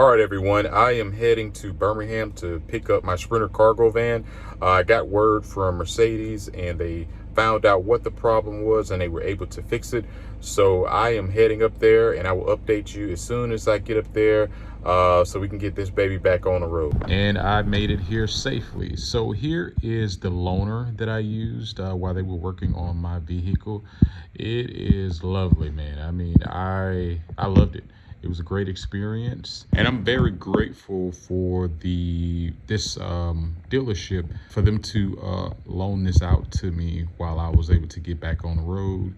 All right, everyone, I am heading to Birmingham to pick up my Sprinter cargo van. I got word from Mercedes and they found out what the problem was and they were able to fix it. So I am heading up there and I will update you as soon as I get up there so we can get this baby back on the road. And I made it here safely. So here is the loaner that I used while they were working on my vehicle. It is lovely, man. I mean, I loved it. It was a great experience, and I'm very grateful for this dealership for them to loan this out to me while I was able to get back on the road.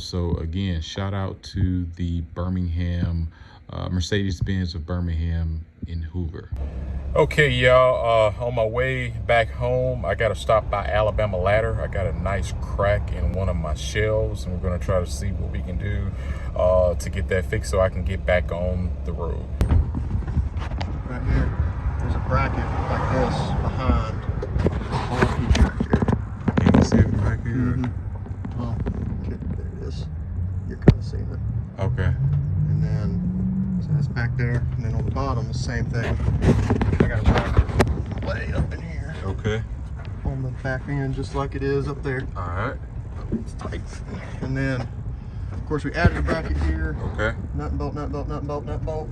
So again, shout out to the Birmingham Mercedes-Benz of Birmingham in Hoover. Okay, y'all, on my way back home, I got to stop by Alabama Ladder. I got a nice crack in one of my shelves, and we're going to try to see what we can do to get that fixed so I can get back on the road. Right here, there's a bracket like this behind the whole piece right here. You can see it back here? Mm-hmm. Well, okay, there it is. You're kind of seeing it. Okay. And then, so that's back there. And then on the bottom, the same thing. I got a bracket way up in here. Okay. On the back end, just like it is up there. All right. It's tight. And then, of course, we added a bracket here. Okay. Nut and bolt, nut and bolt, nut and bolt, nut and bolt.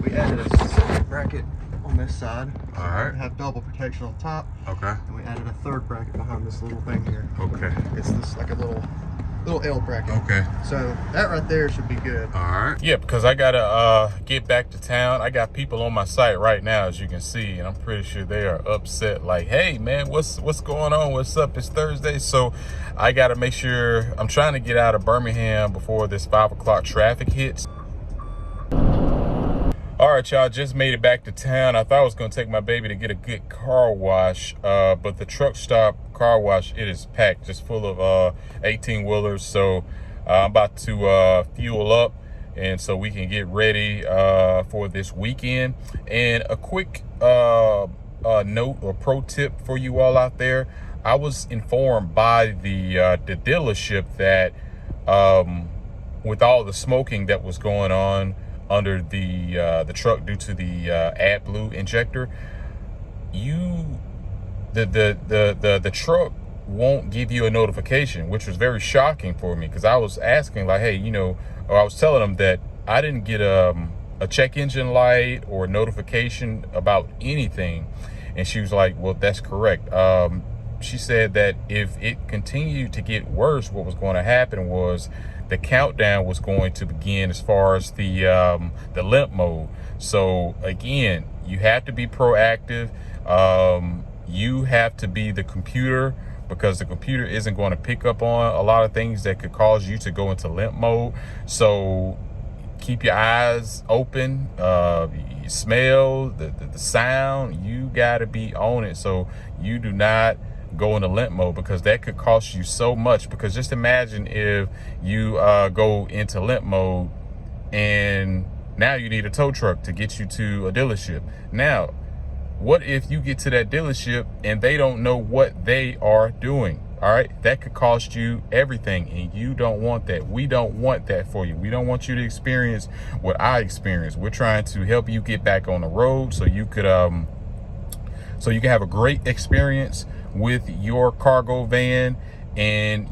We added a second bracket on this side. All right. It had double protection on top. Okay. And we added a third bracket behind this little thing here. Okay. It's this like a little L bracket. Okay. So that right there should be good. All right. Yeah, because I gotta get back to town. I got people on my site right now, as you can see, and I'm pretty sure they are upset. Like, hey man, what's going on? What's up? It's Thursday, so I gotta make sure I'm trying to get out of Birmingham before this 5 o'clock traffic hits. All right, y'all, just made it back to town. I thought I was gonna take my baby to get a good car wash, but the truck stop car wash, it is packed, just full of 18-wheelers. So I'm about to fuel up, and so we can get ready for this weekend. And a quick note or pro tip for you all out there. I was informed by the dealership that with all the smoking that was going on under the truck due to the AdBlue injector, the truck won't give you a notification, which was very shocking for me, because I was asking, like, hey, or I was telling them that I didn't get a check engine light or notification about anything, and she was like, well, that's correct. She said that if it continued to get worse, what was going to happen was the countdown was going to begin as far as the limp mode. So again, you have to be proactive. You have to be the computer, because the computer isn't going to pick up on a lot of things that could cause you to go into limp mode. So keep your eyes open. You smell the sound. You got to be on it, so you do not go into limp mode, because that could cost you so much. Because just imagine if you go into limp mode and now you need a tow truck to get you to a dealership. Now, what if you get to that dealership and they don't know what they are doing? All right, that could cost you everything, and you don't want that. We don't want that for you. We don't want you to experience what I experienced. We're trying to help you get back on the road so you could have a great experience with your cargo van. And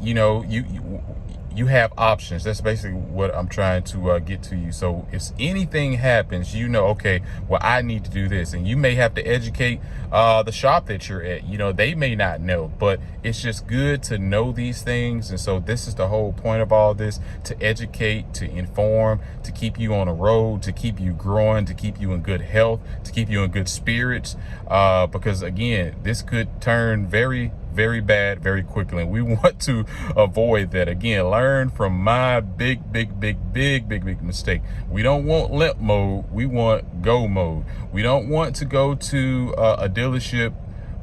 you have options. That's basically what I'm trying to get to you. So if anything happens, okay, well, I need to do this. And you may have to educate the shop that you're at. They may not know, but it's just good to know these things. And so this is the whole point of all this: to educate, to inform, to keep you on the road, to keep you growing, to keep you in good health, to keep you in good spirits. Because again, this could turn very, very bad very quickly, and we want to avoid that. Again, learn from my big mistake. We don't want limp mode, we want go mode. We don't want to go to a dealership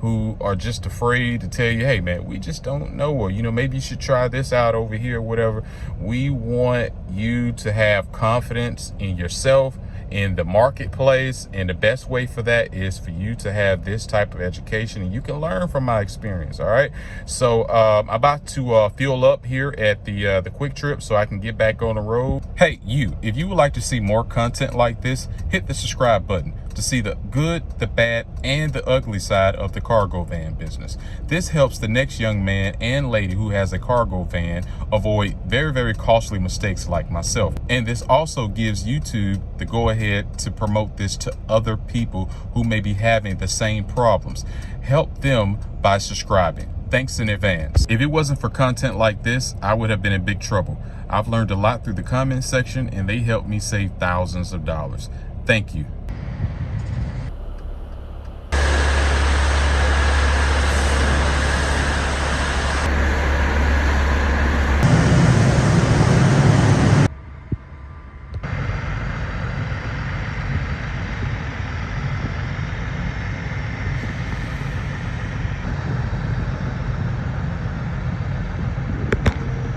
who are just afraid to tell you, hey man, we just don't know, or maybe you should try this out over here, whatever. We want you to have confidence in yourself in the marketplace. And the best way for that is for you to have this type of education, and you can learn from my experience. All right. So I'm about to fuel up here at the Quick Trip so I can get back on the road. Hey, if you would like to see more content like this, hit the subscribe button to see the good, the bad, and the ugly side of the cargo van business. This helps the next young man and lady who has a cargo van avoid very, very costly mistakes like myself. And this also gives YouTube the go ahead to promote this to other people who may be having the same problems. Help them by subscribing. Thanks in advance. If it wasn't for content like this, I would have been in big trouble. I've learned a lot through the comment section, and they helped me save thousands of dollars. Thank you.